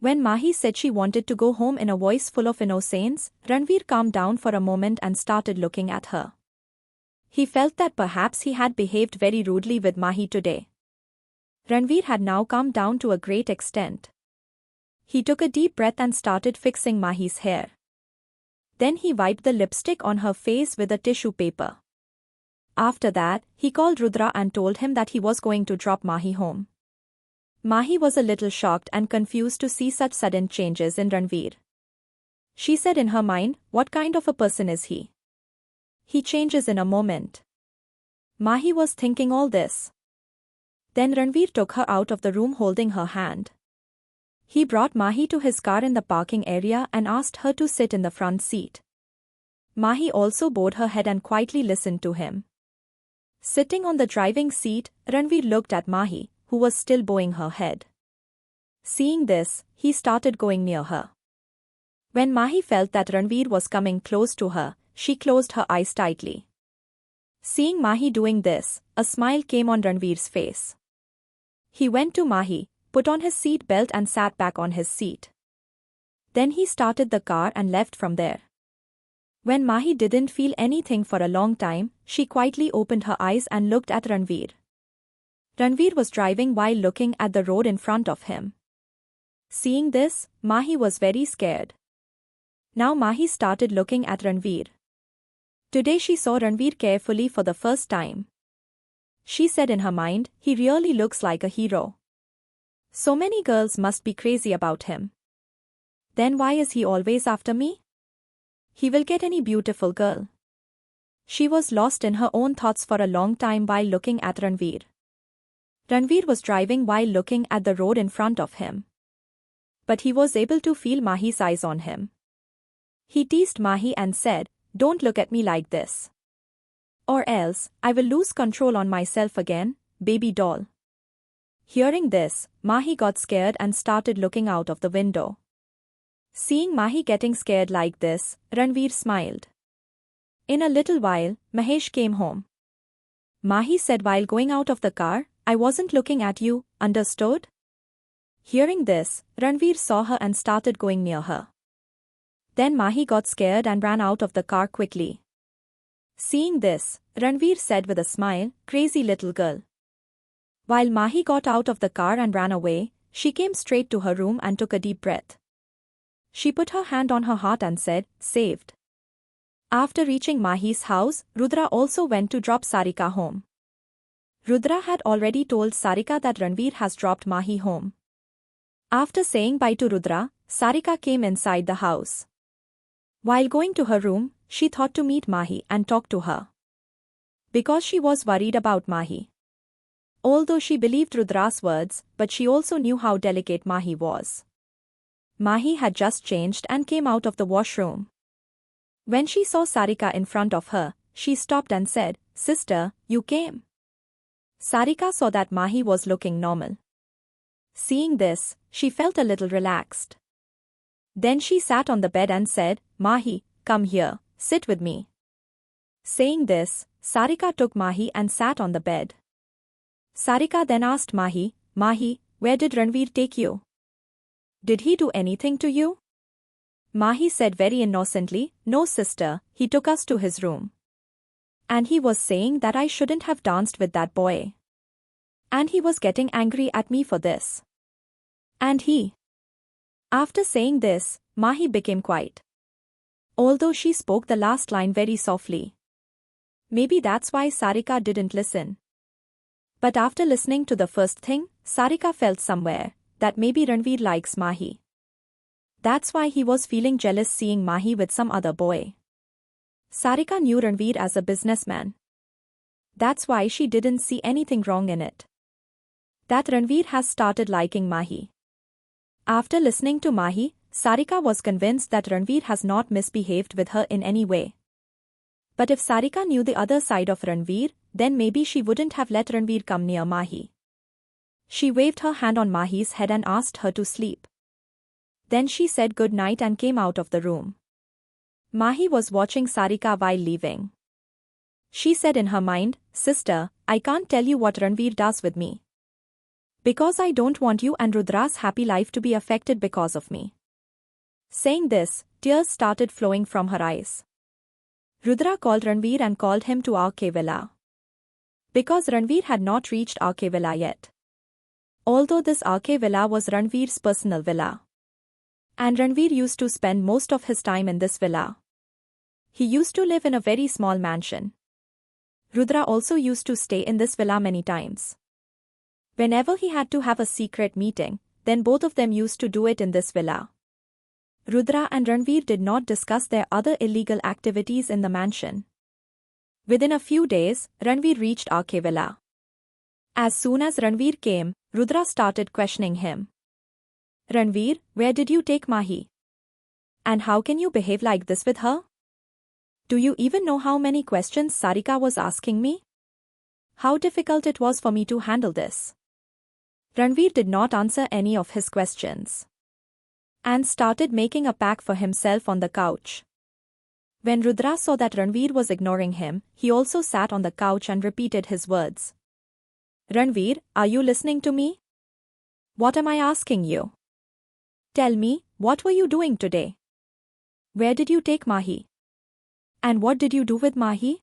When Mahi said she wanted to go home in a voice full of innocence, Ranvir calmed down for a moment and started looking at her. He felt that perhaps he had behaved very rudely with Mahi today. Ranvir had now calmed down to a great extent. He took a deep breath and started fixing Mahi's hair. Then he wiped the lipstick on her face with a tissue paper. After that, he called Rudra and told him that he was going to drop Mahi home. Mahi was a little shocked and confused to see such sudden changes in Ranvir. She said in her mind, what kind of a person is he? He changes in a moment. Mahi was thinking all this. Then Ranvir took her out of the room holding her hand. He brought Mahi to his car in the parking area and asked her to sit in the front seat. Mahi also bowed her head and quietly listened to him. Sitting on the driving seat, Ranvir looked at Mahi, who was still bowing her head. Seeing this, he started going near her. When Mahi felt that Ranvir was coming close to her, she closed her eyes tightly. Seeing Mahi doing this, a smile came on Ranvir's face. He went to Mahi, put on his seat belt and sat back on his seat. Then he started the car and left from there. When Mahi didn't feel anything for a long time, she quietly opened her eyes and looked at Ranvir. Ranvir was driving while looking at the road in front of him. Seeing this, Mahi was very scared. Now Mahi started looking at Ranvir. Today she saw Ranvir carefully for the first time. She said in her mind, he really looks like a hero. So many girls must be crazy about him. Then why is he always after me? He will get any beautiful girl. She was lost in her own thoughts for a long time while looking at Ranvir. Ranvir was driving while looking at the road in front of him. But he was able to feel Mahi's eyes on him. He teased Mahi and said, "Don't look at me like this. Or else, I will lose control on myself again, baby doll." Hearing this, Mahi got scared and started looking out of the window. Seeing Mahi getting scared like this, Ranvir smiled. In a little while, Mahesh came home. Mahi said while going out of the car, "I wasn't looking at you, understood?" Hearing this, Ranvir saw her and started going near her. Then Mahi got scared and ran out of the car quickly. Seeing this, Ranvir said with a smile, "Crazy little girl." While Mahi got out of the car and ran away, she came straight to her room and took a deep breath. She put her hand on her heart and said, "Saved." After reaching Mahi's house, Rudra also went to drop Sarika home. Rudra had already told Sarika that Ranvir has dropped Mahi home. After saying bye to Rudra, Sarika came inside the house. While going to her room, she thought to meet Mahi and talk to her. Because she was worried about Mahi. Although she believed Rudra's words, but she also knew how delicate Mahi was. Mahi had just changed and came out of the washroom. When she saw Sarika in front of her, she stopped and said, "Sister, you came." Sarika saw that Mahi was looking normal. Seeing this, she felt a little relaxed. Then she sat on the bed and said, "Mahi, come here, sit with me." Saying this, Sarika took Mahi and sat on the bed. Sarika then asked Mahi, "Mahi, where did Ranvir take you? Did he do anything to you?" Mahi said very innocently, "No sister, he took us to his room. And he was saying that I shouldn't have danced with that boy. And he was getting angry at me for this. And he..." After saying this, Mahi became quiet. Although she spoke the last line very softly. Maybe that's why Sarika didn't listen. But after listening to the first thing, Sarika felt somewhere that maybe Ranvir likes Mahi. That's why he was feeling jealous seeing Mahi with some other boy. Sarika knew Ranvir as a businessman. That's why she didn't see anything wrong in it. That Ranvir has started liking Mahi. After listening to Mahi, Sarika was convinced that Ranvir has not misbehaved with her in any way. But if Sarika knew the other side of Ranvir, then maybe she wouldn't have let Ranvir come near Mahi. She waved her hand on Mahi's head and asked her to sleep. Then she said good night and came out of the room. Mahi was watching Sarika while leaving. She said in her mind, "Sister, I can't tell you what Ranvir does with me. Because I don't want you and Rudra's happy life to be affected because of me. Saying this, tears started flowing from her eyes. Rudra called Ranvir and called him to RK Villa. Because Ranvir had not reached RK Villa yet. Although this RK Villa was Ranvir's personal villa. And Ranvir used to spend most of his time in this villa. He used to live in a very small mansion. Rudra also used to stay in this villa many times. Whenever he had to have a secret meeting, then both of them used to do it in this villa. Rudra and Ranvir did not discuss their other illegal activities in the mansion. Within a few days, Ranvir reached RK Villa. As soon as Ranvir came, Rudra started questioning him. Ranvir, where did you take Mahi? And how can you behave like this with her? Do you even know how many questions Sarika was asking me? How difficult it was for me to handle this. Ranvir did not answer any of his questions. And started making a pack for himself on the couch. When Rudra saw that Ranvir was ignoring him, he also sat on the couch and repeated his words. Ranvir, are you listening to me? What am I asking you? Tell me, what were you doing today? Where did you take Mahi? And what did you do with Mahi?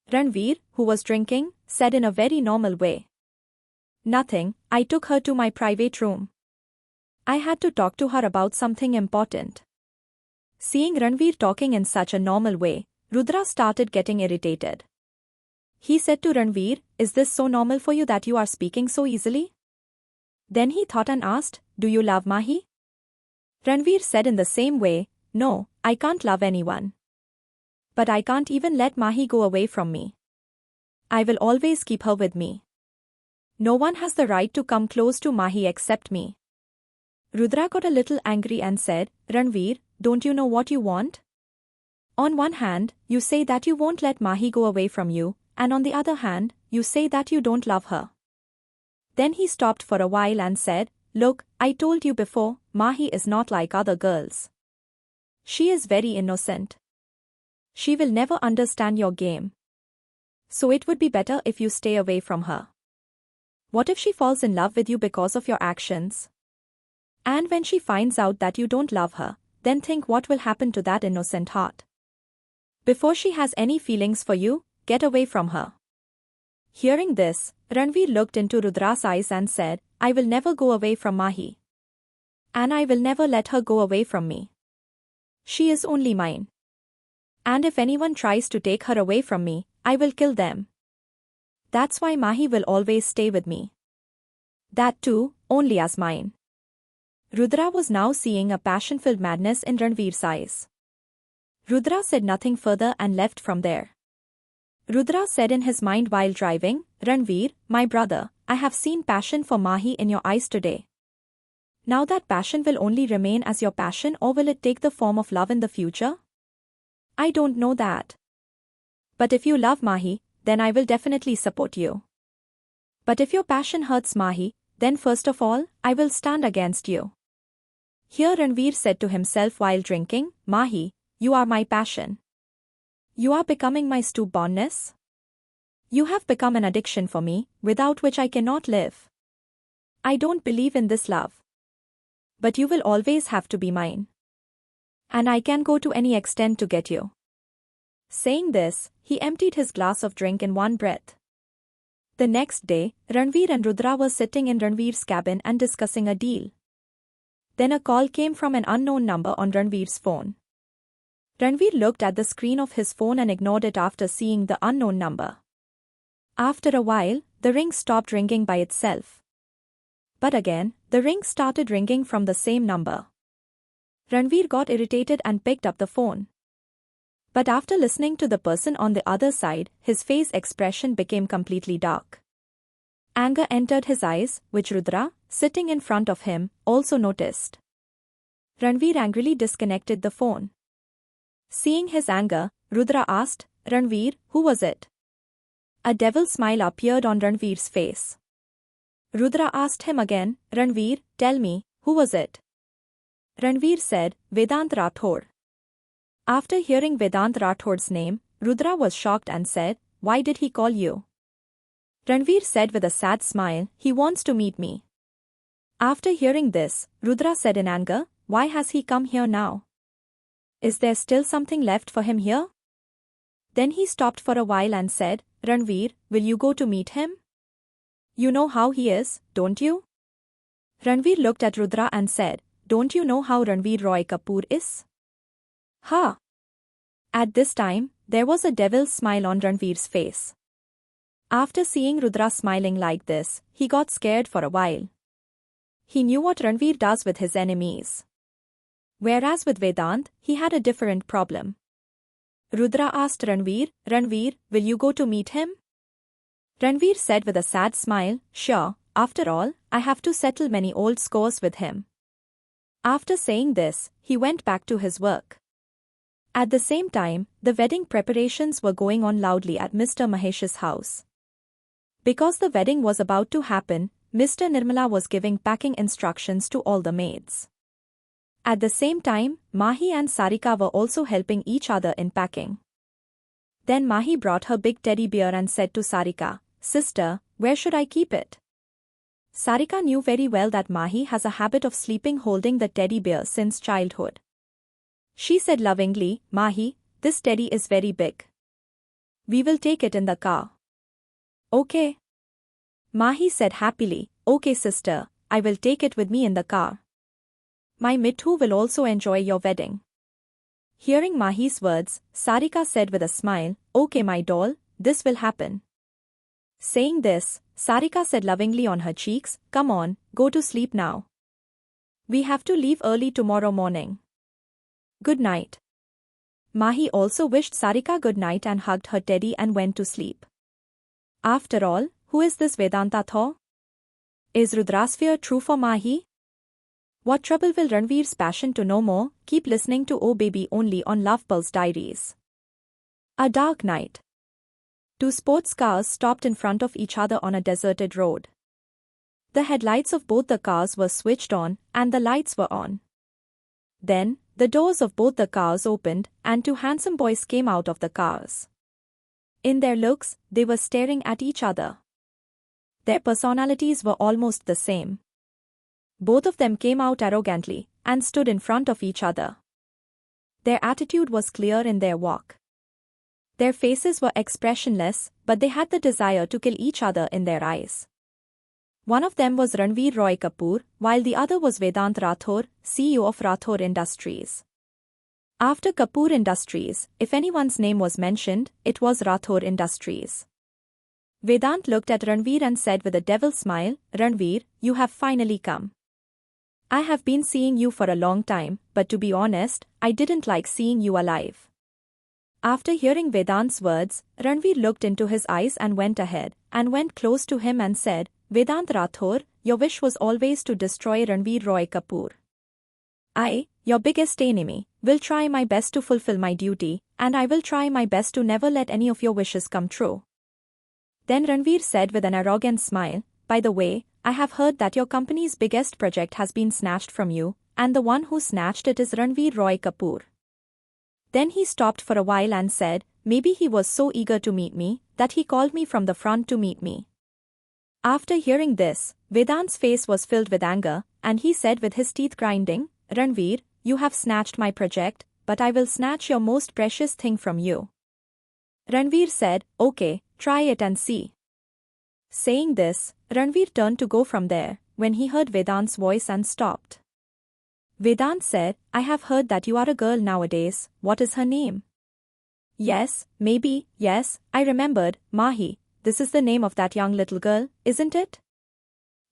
Ranvir, who was drinking, said in a very normal way. Nothing, I took her to my private room. I had to talk to her about something important. Seeing Ranvir talking in such a normal way, Rudra started getting irritated. He said to Ranvir, is this so normal for you that you are speaking so easily? Then he thought and asked, do you love Mahi? Ranvir said in the same way, no, I can't love anyone. But I can't even let Mahi go away from me. I will always keep her with me. No one has the right to come close to Mahi except me. Rudra got a little angry and said, Ranvir, don't you know what you want? On one hand, you say that you won't let Mahi go away from you, and on the other hand, you say that you don't love her. Then he stopped for a while and said, look, I told you before, Mahi is not like other girls. She is very innocent. She will never understand your game. So it would be better if you stay away from her. What if she falls in love with you because of your actions? And when she finds out that you don't love her, then think what will happen to that innocent heart. Before she has any feelings for you, get away from her. Hearing this, Ranvir looked into Rudra's eyes and said, I will never go away from Mahi. And I will never let her go away from me. She is only mine. And if anyone tries to take her away from me, I will kill them. That's why Mahi will always stay with me. That too, only as mine. Rudra was now seeing a passion-filled madness in Ranvir's eyes. Rudra said nothing further and left from there. Rudra said in his mind while driving, Ranvir, my brother, I have seen passion for Mahi in your eyes today. Now that passion will only remain as your passion, or will it take the form of love in the future? I don't know that. But if you love Mahi, then I will definitely support you. But if your passion hurts Mahi, then first of all, I will stand against you. Here Ranvir said to himself while drinking, Mahi, you are my passion. You are becoming my stubbornness. You have become an addiction for me, without which I cannot live. I don't believe in this love. But you will always have to be mine. And I can go to any extent to get you. Saying this, he emptied his glass of drink in one breath. The next day, Ranvir and Rudra were sitting in Ranvir's cabin and discussing a deal. Then a call came from an unknown number on Ranvir's phone. Ranvir looked at the screen of his phone and ignored it after seeing the unknown number. After a while, the ring stopped ringing by itself. But again, the ring started ringing from the same number. Ranvir got irritated and picked up the phone. But after listening to the person on the other side, his face expression became completely dark. Anger entered his eyes, which Rudra, sitting in front of him, also noticed. Ranvir angrily disconnected the phone. Seeing his anger, Rudra asked, Ranvir, who was it? A devil smile appeared on Ranvir's face. Rudra asked him again, Ranvir, tell me, who was it? Ranvir said, Vedant Rathod. After hearing Vedant Rathod's name, Rudra was shocked and said, why did he call you? Ranvir said with a sad smile, he wants to meet me. After hearing this, Rudra said in anger, why has he come here now? Is there still something left for him here? Then he stopped for a while and said, Ranvir, will you go to meet him? You know how he is, don't you? Ranvir looked at Rudra and said, don't you know how Ranvir Roy Kapoor is? Ha! At this time, there was a devil's smile on Ranvir's face. After seeing Rudra smiling like this, he got scared for a while. He knew what Ranvir does with his enemies. Whereas with Vedant, he had a different problem. Rudra asked Ranvir, Ranvir, will you go to meet him? Ranvir said with a sad smile, sure, after all, I have to settle many old scores with him. After saying this, he went back to his work. At the same time, the wedding preparations were going on loudly at Mr. Mahesh's house. Because the wedding was about to happen, Mr. Nirmala was giving packing instructions to all the maids. At the same time, Mahi and Sarika were also helping each other in packing. Then Mahi brought her big teddy bear and said to Sarika, Sister, where should I keep it? Sarika knew very well that Mahi has a habit of sleeping holding the teddy bear since childhood. She said lovingly, Mahi, this teddy is very big. We will take it in the car. Okay. Mahi said happily, okay sister, I will take it with me in the car. My Mithu will also enjoy your wedding. Hearing Mahi's words, Sarika said with a smile, okay my doll, this will happen. Saying this, Sarika said lovingly on her cheeks, come on, go to sleep now. We have to leave early tomorrow morning. Good night. Mahi also wished Sarika good night and hugged her teddy and went to sleep. After all, who is this Vedanta Thaw? Is Rudra's fear true for Mahi? What trouble will Ranvir's passion to know more? Keep listening to Oh Baby only on Love Pulse Diaries. A dark night. Two sports cars stopped in front of each other on a deserted road. The headlights of both the cars were switched on, and the lights were on. Then, the doors of both the cars opened, and two handsome boys came out of the cars. In their looks, they were staring at each other. Their personalities were almost the same. Both of them came out arrogantly, and stood in front of each other. Their attitude was clear in their walk. Their faces were expressionless, but they had the desire to kill each other in their eyes. One of them was Ranvir Roy Kapoor, while the other was Vedant Rathore, CEO of Rathore Industries. After Kapoor Industries, if anyone's name was mentioned, it was Rathore Industries. Vedant looked at Ranvir and said with a devil smile, Ranvir, you have finally come. I have been seeing you for a long time, but to be honest, I didn't like seeing you alive. After hearing Vedant's words, Ranvir looked into his eyes and went ahead, and went close to him and said, Vedant Rathore, your wish was always to destroy Ranvir Roy Kapoor. I, your biggest enemy, will try my best to fulfill my duty, and I will try my best to never let any of your wishes come true. Then Ranvir said with an arrogant smile, by the way, I have heard that your company's biggest project has been snatched from you, and the one who snatched it is Ranvir Roy Kapoor. Then he stopped for a while and said, maybe he was so eager to meet me, that he called me from the front to meet me. After hearing this, Vedant's face was filled with anger, and he said with his teeth grinding, Ranvir, you have snatched my project, but I will snatch your most precious thing from you. Ranvir said, okay, try it and see. Saying this, Ranvir turned to go from there, when he heard Vedant's voice and stopped. Vedant said, I have heard that you are a girl nowadays, what is her name? Yes, maybe, yes, I remembered, Mahi, this is the name of that young little girl, isn't it?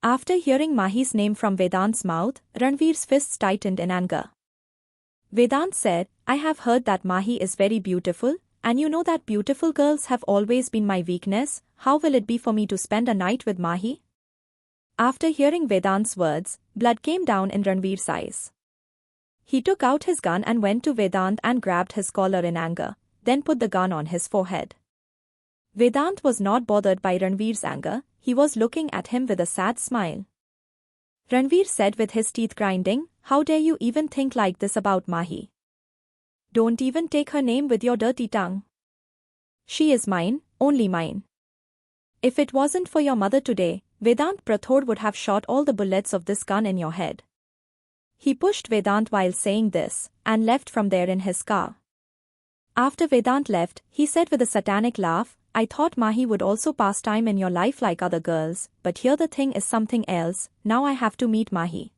After hearing Mahi's name from Vedant's mouth, Ranvir's fists tightened in anger. Vedant said, I have heard that Mahi is very beautiful, and you know that beautiful girls have always been my weakness, how will it be for me to spend a night with Mahi? After hearing Vedant's words, blood came down in Ranvir's eyes. He took out his gun and went to Vedant and grabbed his collar in anger, then put the gun on his forehead. Vedant was not bothered by Ranvir's anger, he was looking at him with a sad smile. Ranvir said with his teeth grinding, how dare you even think like this about Mahi? Don't even take her name with your dirty tongue. She is mine, only mine. If it wasn't for your mother today, Vedant Prathod would have shot all the bullets of this gun in your head. He pushed Vedant while saying this, and left from there in his car. After Vedant left, he said with a satanic laugh, I thought Mahi would also pass time in your life like other girls, but here the thing is something else, now I have to meet Mahi.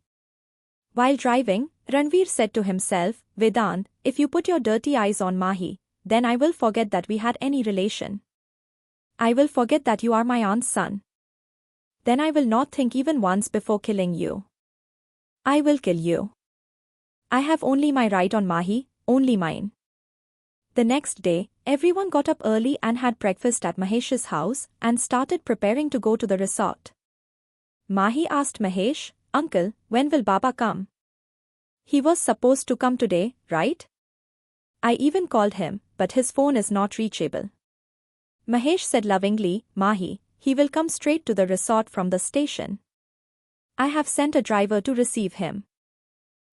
While driving, Ranvir said to himself, Vedant, if you put your dirty eyes on Mahi, then I will forget that we had any relation. I will forget that you are my aunt's son. Then I will not think even once before killing you. I will kill you. I have only my right on Mahi, only mine. The next day, everyone got up early and had breakfast at Mahesh's house and started preparing to go to the resort. Mahi asked Mahesh, Uncle, when will Baba come? He was supposed to come today, right? I even called him, but his phone is not reachable. Mahesh said lovingly, Mahi, he will come straight to the resort from the station. I have sent a driver to receive him.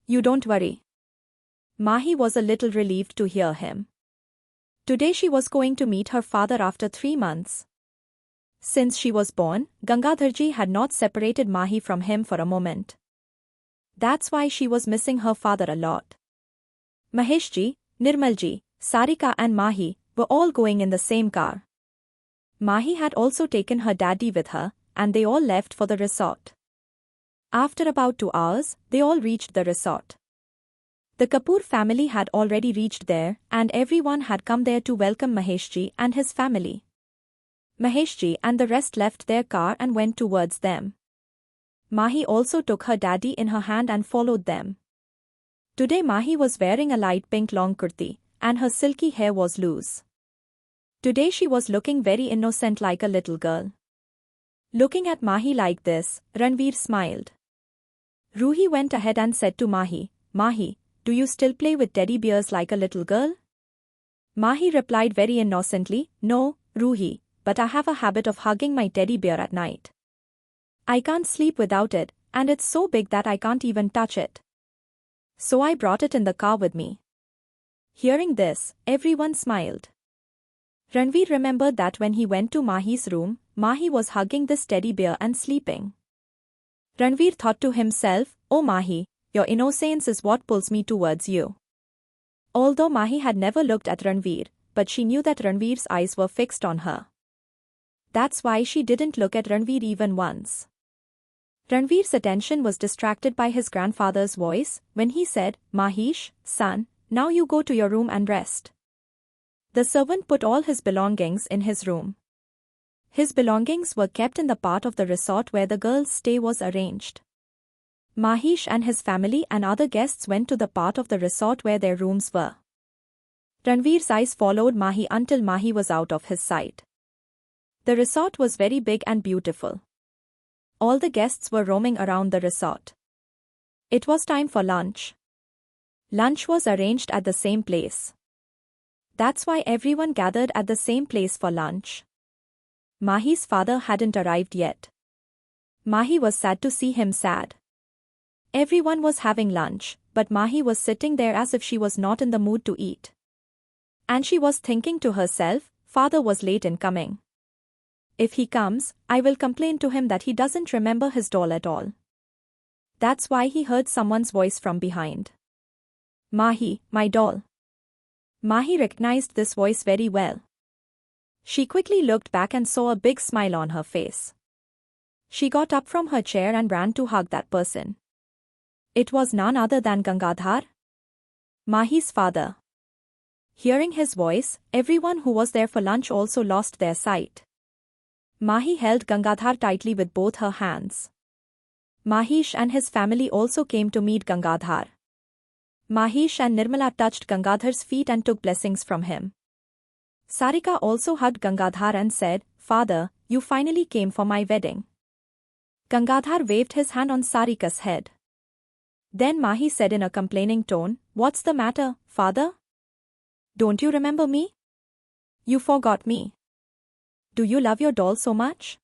You don't worry. Mahi was a little relieved to hear him. Today she was going to meet her father after 3 months. Since she was born, Gangadharji had not separated Mahi from him for a moment. That's why she was missing her father a lot. Maheshji, Nirmalji, Sarika and Mahi were all going in the same car. Mahi had also taken her daddy with her, and they all left for the resort. After about 2 hours, they all reached the resort. The Kapoor family had already reached there, and everyone had come there to welcome Maheshji and his family. Maheshji and the rest left their car and went towards them. Mahi also took her daddy in her hand and followed them. Today Mahi was wearing a light pink long kurti, and her silky hair was loose. Today she was looking very innocent like a little girl. Looking at Mahi like this, Ranvir smiled. Ruhi went ahead and said to Mahi, Mahi, do you still play with teddy bears like a little girl? Mahi replied very innocently, No, Ruhi, but I have a habit of hugging my teddy bear at night. I can't sleep without it, and it's so big that I can't even touch it. So I brought it in the car with me. Hearing this, everyone smiled. Ranvir remembered that when he went to Mahi's room, Mahi was hugging this teddy bear and sleeping. Ranvir thought to himself, Oh Mahi, your innocence is what pulls me towards you. Although Mahi had never looked at Ranvir, but she knew that Ranvir's eyes were fixed on her. That's why she didn't look at Ranvir even once. Ranvir's attention was distracted by his grandfather's voice when he said, Mahesh, son, now you go to your room and rest. The servant put all his belongings in his room. His belongings were kept in the part of the resort where the girls' stay was arranged. Mahesh and his family and other guests went to the part of the resort where their rooms were. Ranvir's eyes followed Mahi until Mahi was out of his sight. The resort was very big and beautiful. All the guests were roaming around the resort. It was time for lunch. Lunch was arranged at the same place. That's why everyone gathered at the same place for lunch. Mahi's father hadn't arrived yet. Mahi was sad to see him sad. Everyone was having lunch, but Mahi was sitting there as if she was not in the mood to eat. And she was thinking to herself, Father was late in coming. If he comes, I will complain to him that he doesn't remember his doll at all. That's why he heard someone's voice from behind. Mahi, my doll. Mahi recognized this voice very well. She quickly looked back and saw a big smile on her face. She got up from her chair and ran to hug that person. It was none other than Gangadhar, Mahi's father. Hearing his voice, everyone who was there for lunch also lost their sight. Mahi held Gangadhar tightly with both her hands. Mahesh and his family also came to meet Gangadhar. Mahesh and Nirmala touched Gangadhar's feet and took blessings from him. Sarika also hugged Gangadhar and said, Father, you finally came for my wedding. Gangadhar waved his hand on Sarika's head. Then Mahi said in a complaining tone, What's the matter, father? Don't you remember me? You forgot me. Do you love your doll so much?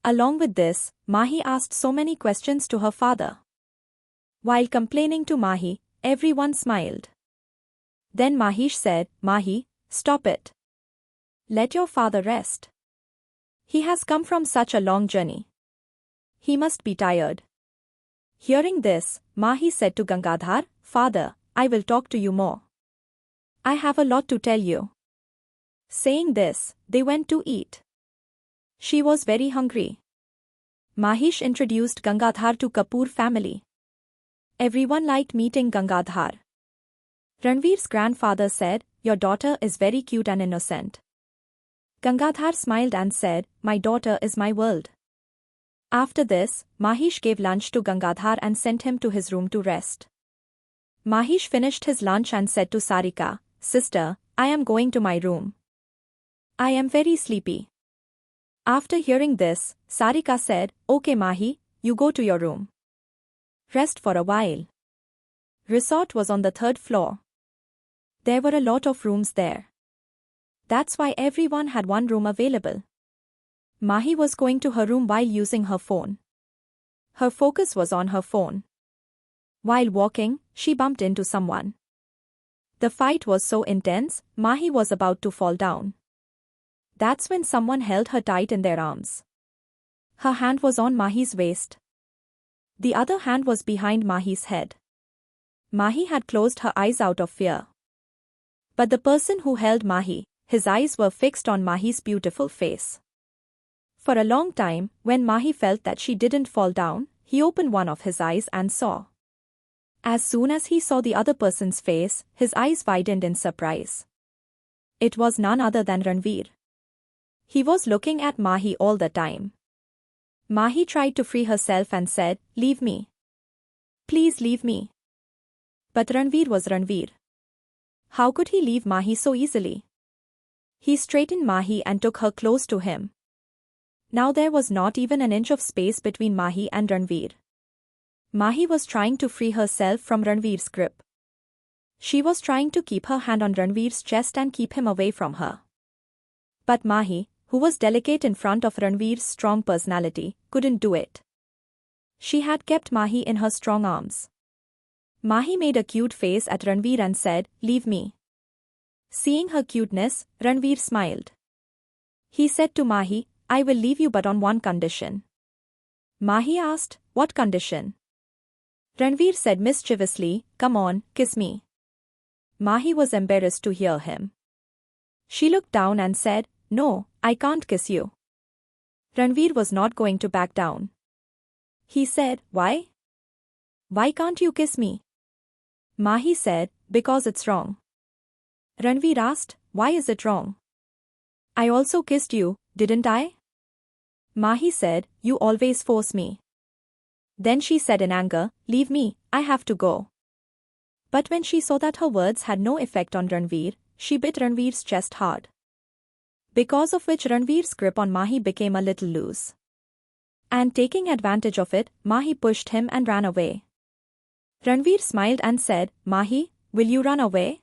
Along with this, Mahi asked so many questions to her father. While complaining to Mahi, everyone smiled. Then Mahesh said, Mahi, stop it. Let your father rest. He has come from such a long journey. He must be tired. Hearing this, Mahi said to Gangadhar, "Father, I will talk to you more. I have a lot to tell you." Saying this, they went to eat. She was very hungry. Mahish introduced Gangadhar to Kapoor family. Everyone liked meeting Gangadhar. Ranvir's grandfather said, "Your daughter is very cute and innocent." Gangadhar smiled and said, "My daughter is my world." After this, Mahish gave lunch to Gangadhar and sent him to his room to rest. Mahish finished his lunch and said to Sarika, "Sister, I am going to my room. I am very sleepy." After hearing this, Sarika said, "Okay Mahi, you go to your room. Rest for a while." Resort was on the 3rd floor. There were a lot of rooms there. That's why everyone had one room available. Mahi was going to her room while using her phone. Her focus was on her phone. While walking, she bumped into someone. The fight was so intense, Mahi was about to fall down. That's when someone held her tight in their arms. Her hand was on Mahi's waist. The other hand was behind Mahi's head. Mahi had closed her eyes out of fear. But the person who held Mahi, his eyes were fixed on Mahi's beautiful face. For a long time, when Mahi felt that she didn't fall down, he opened one of his eyes and saw. As soon as he saw the other person's face, his eyes widened in surprise. It was none other than Ranvir. He was looking at Mahi all the time. Mahi tried to free herself and said, "Leave me. Please leave me." But Ranvir was Ranvir. How could he leave Mahi so easily? He straightened Mahi and took her close to him. Now there was not even an inch of space between Mahi and Ranvir. Mahi was trying to free herself from Ranvir's grip. She was trying to keep her hand on Ranvir's chest and keep him away from her. But Mahi, who was delicate in front of Ranvir's strong personality, couldn't do it. She had kept Mahi in her strong arms. Mahi made a cute face at Ranvir and said, "Leave me." Seeing her cuteness, Ranvir smiled. He said to Mahi, "I will leave you but on one condition." Mahi asked, "What condition?" Ranvir said mischievously, "Come on, kiss me." Mahi was embarrassed to hear him. She looked down and said, "No, I can't kiss you." Ranvir was not going to back down. He said, "Why? Why can't you kiss me?" Mahi said, "Because it's wrong." Ranvir asked, "Why is it wrong? I also kissed you, didn't I?" Mahi said, "You always force me." Then she said in anger, "Leave me, I have to go." But when she saw that her words had no effect on Ranvir, she bit Ranvir's chest hard. Because of which Ranvir's grip on Mahi became a little loose. And taking advantage of it, Mahi pushed him and ran away. Ranvir smiled and said, "Mahi, will you run away?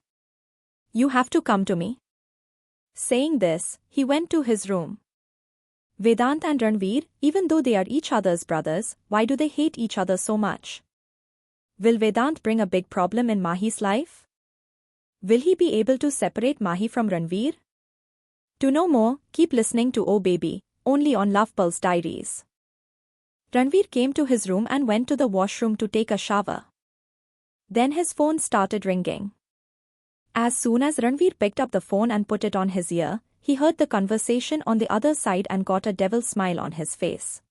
You have to come to me." Saying this, he went to his room. Vedant and Ranvir, even though they are each other's brothers, why do they hate each other so much? Will Vedant bring a big problem in Mahi's life? Will he be able to separate Mahi from Ranvir? To know more, keep listening to Oh Baby, only on Love Pulse Diaries. Ranvir came to his room and went to the washroom to take a shower. Then his phone started ringing. As soon as Ranvir picked up the phone and put it on his ear, he heard the conversation on the other side and got a devil smile on his face.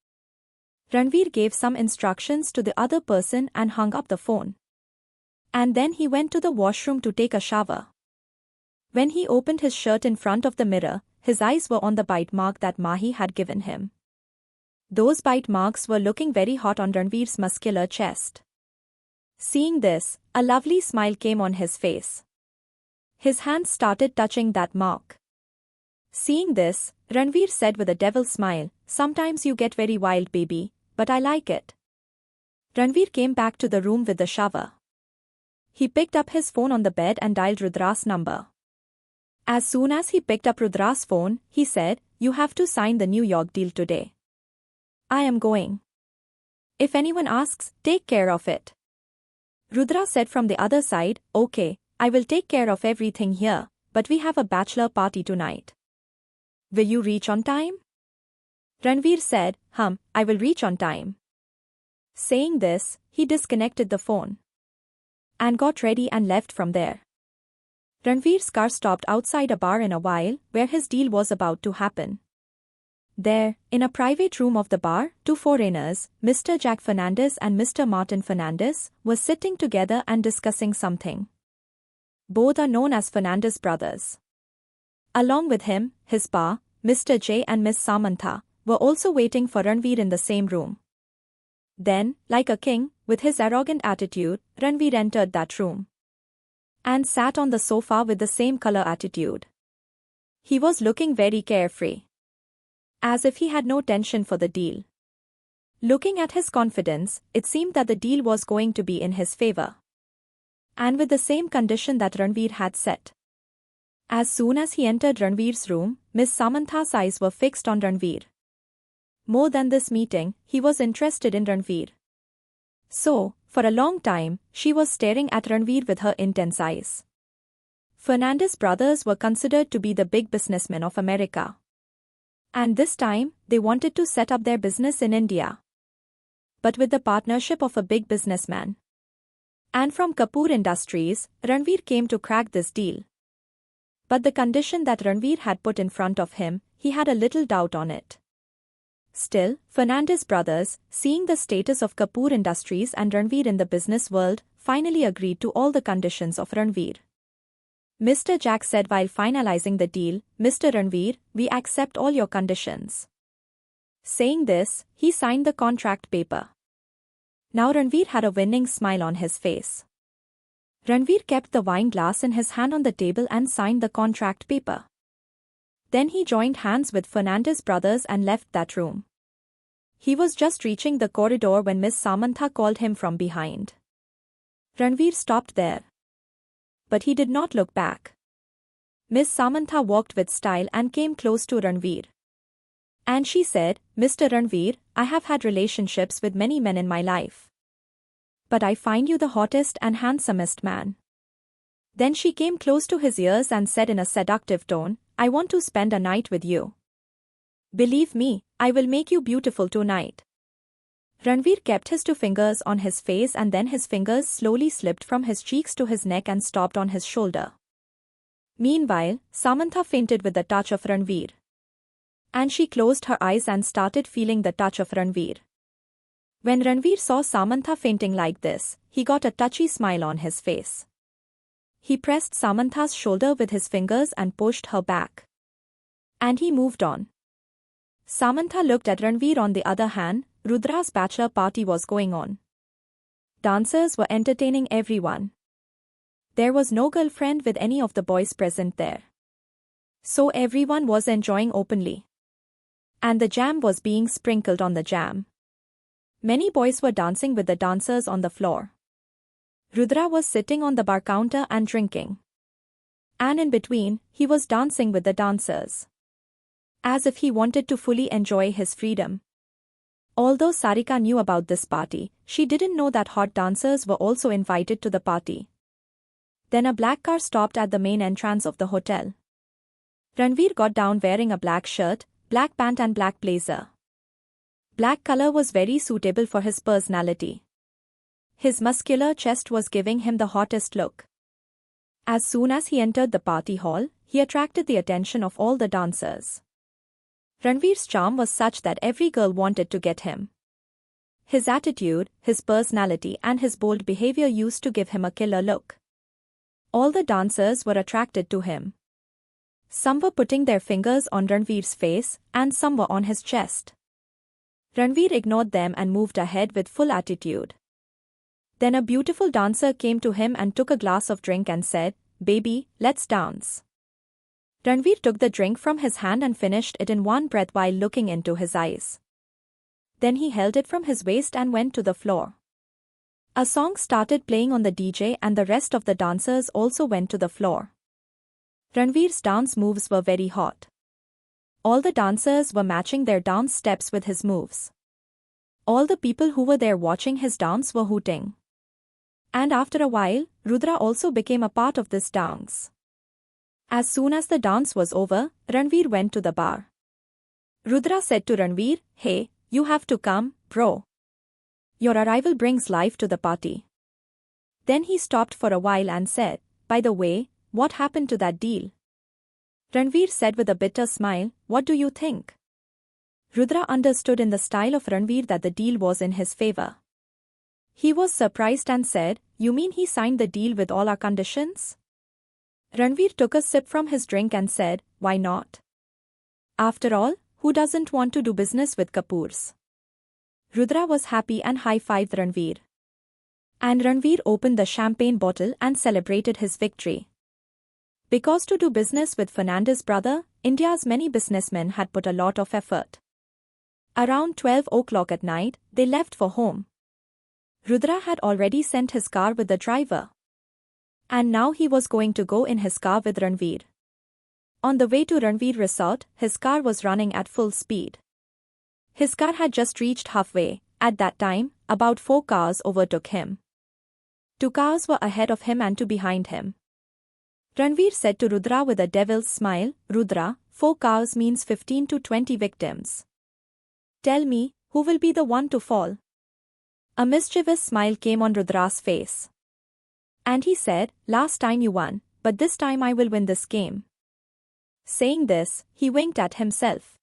Ranvir gave some instructions to the other person and hung up the phone. And then he went to the washroom to take a shower. When he opened his shirt in front of the mirror, his eyes were on the bite mark that Mahi had given him. Those bite marks were looking very hot on Ranvir's muscular chest. Seeing this, a lovely smile came on his face. His hands started touching that mark. Seeing this, Ranvir said with a devil smile, "Sometimes you get very wild, baby, but I like it." Ranvir came back to the room with the shower. He picked up his phone on the bed and dialed Rudra's number. As soon as he picked up Rudra's phone, he said, "You have to sign the New York deal today. I am going. If anyone asks, take care of it." Rudra said from the other side, "Okay, I will take care of everything here, but we have a bachelor party tonight. Will you reach on time?" Ranvir said, I will reach on time. Saying this, he disconnected the phone and got ready and left from there. Ranvir's car stopped outside a bar in a while where his deal was about to happen. There, in a private room of the bar, two foreigners, Mr. Jack Fernandez and Mr. Martin Fernandez, were sitting together and discussing something. Both are known as Fernandez brothers. Along with him, his pa, Mr. J and Miss Samantha, were also waiting for Ranvir in the same room. Then, like a king, with his arrogant attitude, Ranvir entered that room and sat on the sofa with the same color attitude. He was looking very carefree, as if he had no tension for the deal. Looking at his confidence, it seemed that the deal was going to be in his favor, and with the same condition that Ranvir had set. As soon as he entered Ranvir's room, Miss Samantha's eyes were fixed on Ranvir. More than this meeting, he was interested in Ranvir. So, for a long time, she was staring at Ranvir with her intense eyes. Fernandez brothers were considered to be the big businessmen of America. And this time, they wanted to set up their business in India, but with the partnership of a big businessman. And from Kapoor Industries, Ranvir came to crack this deal. But the condition that Ranvir had put in front of him, he had a little doubt on it. Still, Fernandez brothers, seeing the status of Kapoor Industries and Ranvir in the business world, finally agreed to all the conditions of Ranvir. Mr. Jack said while finalizing the deal, "Mr. Ranvir, we accept all your conditions." Saying this, he signed the contract paper. Now Ranvir had a winning smile on his face. Ranvir kept the wine glass in his hand on the table and signed the contract paper. Then he joined hands with Fernandez brothers and left that room. He was just reaching the corridor when Miss Samantha called him from behind. Ranvir stopped there, but he did not look back. Miss Samantha walked with style and came close to Ranvir. And she said, "Mr. Ranvir, I have had relationships with many men in my life, but I find you the hottest and handsomest man." Then she came close to his ears and said in a seductive tone, "I want to spend a night with you. Believe me, I will make you beautiful tonight." Ranvir kept his two fingers on his face and then his fingers slowly slipped from his cheeks to his neck and stopped on his shoulder. Meanwhile, Samantha fainted with the touch of Ranvir. And she closed her eyes and started feeling the touch of Ranvir. When Ranvir saw Samantha fainting like this, he got a touchy smile on his face. He pressed Samantha's shoulder with his fingers and pushed her back. And he moved on. Samantha looked at Ranvir. On the other hand, Rudra's bachelor party was going on. Dancers were entertaining everyone. There was no girlfriend with any of the boys present there. So everyone was enjoying openly. And the jam was being sprinkled on the jam. Many boys were dancing with the dancers on the floor. Rudra was sitting on the bar counter and drinking. And in between, he was dancing with the dancers, as if he wanted to fully enjoy his freedom. Although Sarika knew about this party, she didn't know that hot dancers were also invited to the party. Then a black car stopped at the main entrance of the hotel. Ranvir got down wearing a black shirt, black pant and black blazer. Black color was very suitable for his personality. His muscular chest was giving him the hottest look. As soon as he entered the party hall, he attracted the attention of all the dancers. Ranvir's charm was such that every girl wanted to get him. His attitude, his personality and his bold behavior used to give him a killer look. All the dancers were attracted to him. Some were putting their fingers on Ranvir's face and some were on his chest. Ranvir ignored them and moved ahead with full attitude. Then a beautiful dancer came to him and took a glass of drink and said, "Baby, let's dance." Ranvir took the drink from his hand and finished it in one breath while looking into his eyes. Then he held it from his waist and went to the floor. A song started playing on the DJ and the rest of the dancers also went to the floor. Ranvir's dance moves were very hot. All the dancers were matching their dance steps with his moves. All the people who were there watching his dance were hooting. And after a while, Rudra also became a part of this dance. As soon as the dance was over, Ranvir went to the bar. Rudra said to Ranvir, "Hey, you have to come, bro. Your arrival brings life to the party." Then he stopped for a while and said, "By the way, what happened to that deal?" Ranvir said with a bitter smile, "What do you think?" Rudra understood in the style of Ranvir that the deal was in his favor. He was surprised and said, "You mean he signed the deal with all our conditions?" Ranvir took a sip from his drink and said, "Why not? After all, who doesn't want to do business with Kapoors?" Rudra was happy and high-fived Ranvir. And Ranvir opened the champagne bottle and celebrated his victory. Because to do business with Fernandez's brother, India's many businessmen had put a lot of effort. Around 12 o'clock at night, they left for home. Rudra had already sent his car with the driver. And now he was going to go in his car with Ranvir. On the way to Ranvir resort, his car was running at full speed. His car had just reached halfway. At that time, about 4 cars overtook him. 2 cars were ahead of him and 2 behind him. Ranvir said to Rudra with a devil's smile, "Rudra, 4 cars means 15 to 20 victims. Tell me, who will be the one to fall?" A mischievous smile came on Rudra's face. And he said, "Last time you won, but this time I will win this game." Saying this, he winked at himself.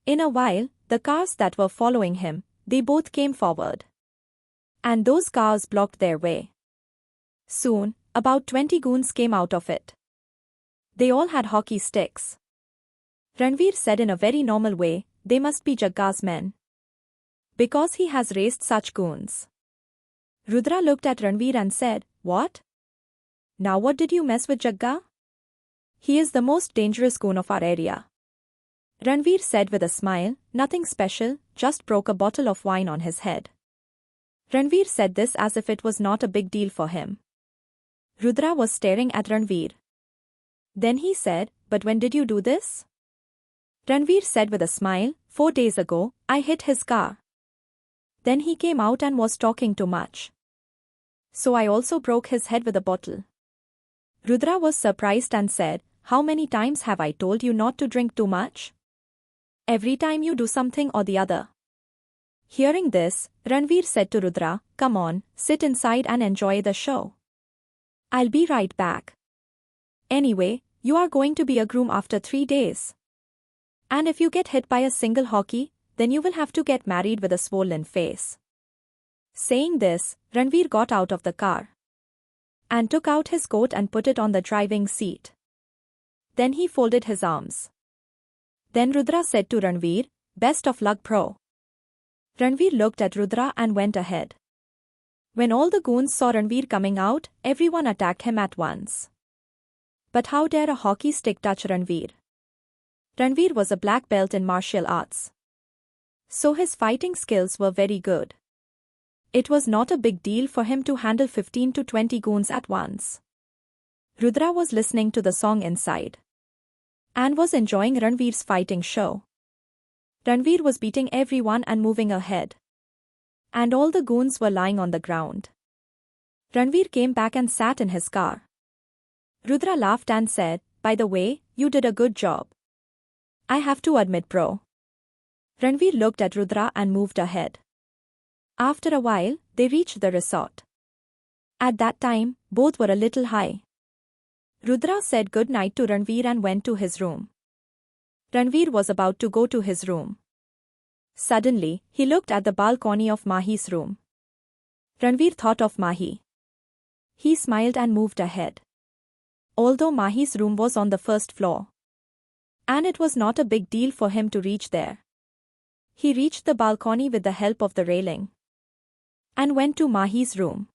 In a while, the cars that were following him, they both came forward. And those cars blocked their way. Soon, about 20 goons came out of it. They all had hockey sticks. Ranvir said in a very normal way, "They must be Jagga's men. Because he has raised such goons." Rudra looked at Ranvir and said, "What? Now what did you mess with Jagga? He is the most dangerous goon of our area." Ranvir said with a smile, "Nothing special, just broke a bottle of wine on his head." Ranvir said this as if it was not a big deal for him. Rudra was staring at Ranvir. Then he said, "But when did you do this?" Ranvir said with a smile, 4 days ago, I hit his car. Then he came out and was talking too much. So I also broke his head with a bottle." Rudra was surprised and said, "How many times have I told you not to drink too much? Every time you do something or the other." Hearing this, Ranvir said to Rudra, "Come on, sit inside and enjoy the show. I'll be right back. Anyway, you are going to be a groom after 3 days. And if you get hit by a single hockey, then you will have to get married with a swollen face." Saying this, Ranvir got out of the car and took out his coat and put it on the driving seat. Then he folded his arms. Then Rudra said to Ranvir, "Best of luck, bro." Ranvir looked at Rudra and went ahead. When all the goons saw Ranvir coming out, everyone attacked him at once. But how dare a hockey stick touch Ranvir? Ranvir was a black belt in martial arts. So his fighting skills were very good. It was not a big deal for him to handle 15 to 20 goons at once. Rudra was listening to the song inside and was enjoying Ranvir's fighting show. Ranvir was beating everyone and moving ahead. And all the goons were lying on the ground. Ranvir came back and sat in his car. Rudra laughed and said, "By the way, you did a good job. I have to admit, bro." Ranvir looked at Rudra and moved ahead. After a while, they reached the resort. At that time, both were a little high. Rudra said good night to Ranvir and went to his room. Ranvir was about to go to his room. Suddenly, he looked at the balcony of Mahi's room. Ranvir thought of Mahi. He smiled and moved ahead. Although Mahi's room was on the first floor, and it was not a big deal for him to reach there, he reached the balcony with the help of the railing and went to Mahi's room.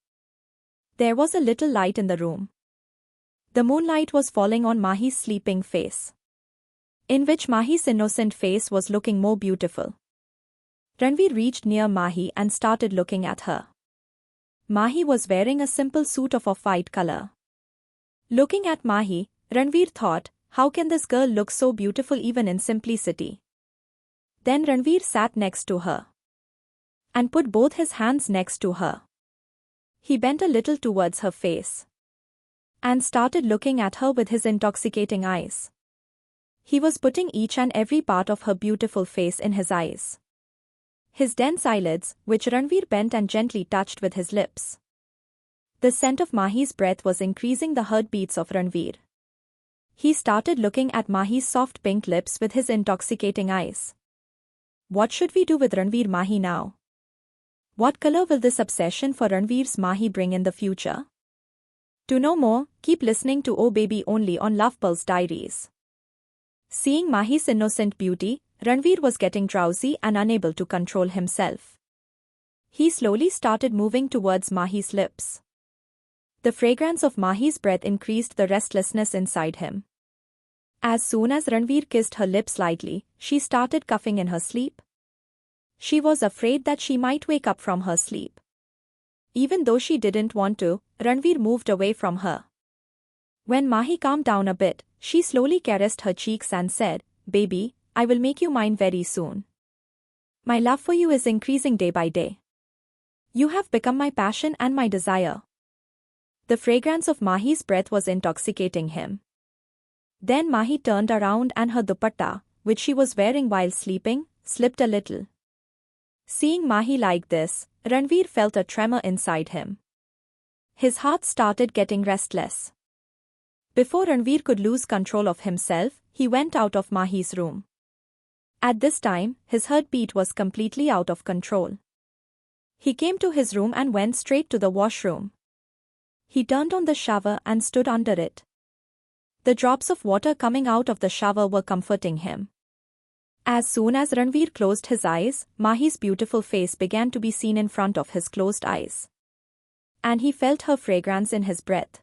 There was a little light in the room. The moonlight was falling on Mahi's sleeping face, in which Mahi's innocent face was looking more beautiful. Ranvir reached near Mahi and started looking at her. Mahi was wearing a simple suit of off-white color. Looking at Mahi, Ranvir thought, how can this girl look so beautiful even in simplicity? Then Ranvir sat next to her and put both his hands next to her. He bent a little towards her face and started looking at her with his intoxicating eyes. He was putting each and every part of her beautiful face in his eyes. His dense eyelids, which Ranvir bent and gently touched with his lips. The scent of Mahi's breath was increasing the heartbeats of Ranvir. He started looking at Mahi's soft pink lips with his intoxicating eyes. What should we do with Ranvir Mahi now? What color will this obsession for Ranvir's Mahi bring in the future? To know more, keep listening to Oh Baby only on Love Pulse Diaries. Seeing Mahi's innocent beauty, Ranvir was getting drowsy and unable to control himself. He slowly started moving towards Mahi's lips. The fragrance of Mahi's breath increased the restlessness inside him. As soon as Ranvir kissed her lips lightly, she started coughing in her sleep. She was afraid that she might wake up from her sleep. Even though she didn't want to, Ranvir moved away from her. When Mahi calmed down a bit, she slowly caressed her cheeks and said, "Baby, I will make you mine very soon. My love for you is increasing day by day. You have become my passion and my desire." The fragrance of Mahi's breath was intoxicating him. Then Mahi turned around and her dupatta, which she was wearing while sleeping, slipped a little. Seeing Mahi like this, Ranvir felt a tremor inside him. His heart started getting restless. Before Ranvir could lose control of himself, he went out of Mahi's room. At this time, his heartbeat was completely out of control. He came to his room and went straight to the washroom. He turned on the shower and stood under it. The drops of water coming out of the shower were comforting him. As soon as Ranvir closed his eyes, Mahi's beautiful face began to be seen in front of his closed eyes. And he felt her fragrance in his breath.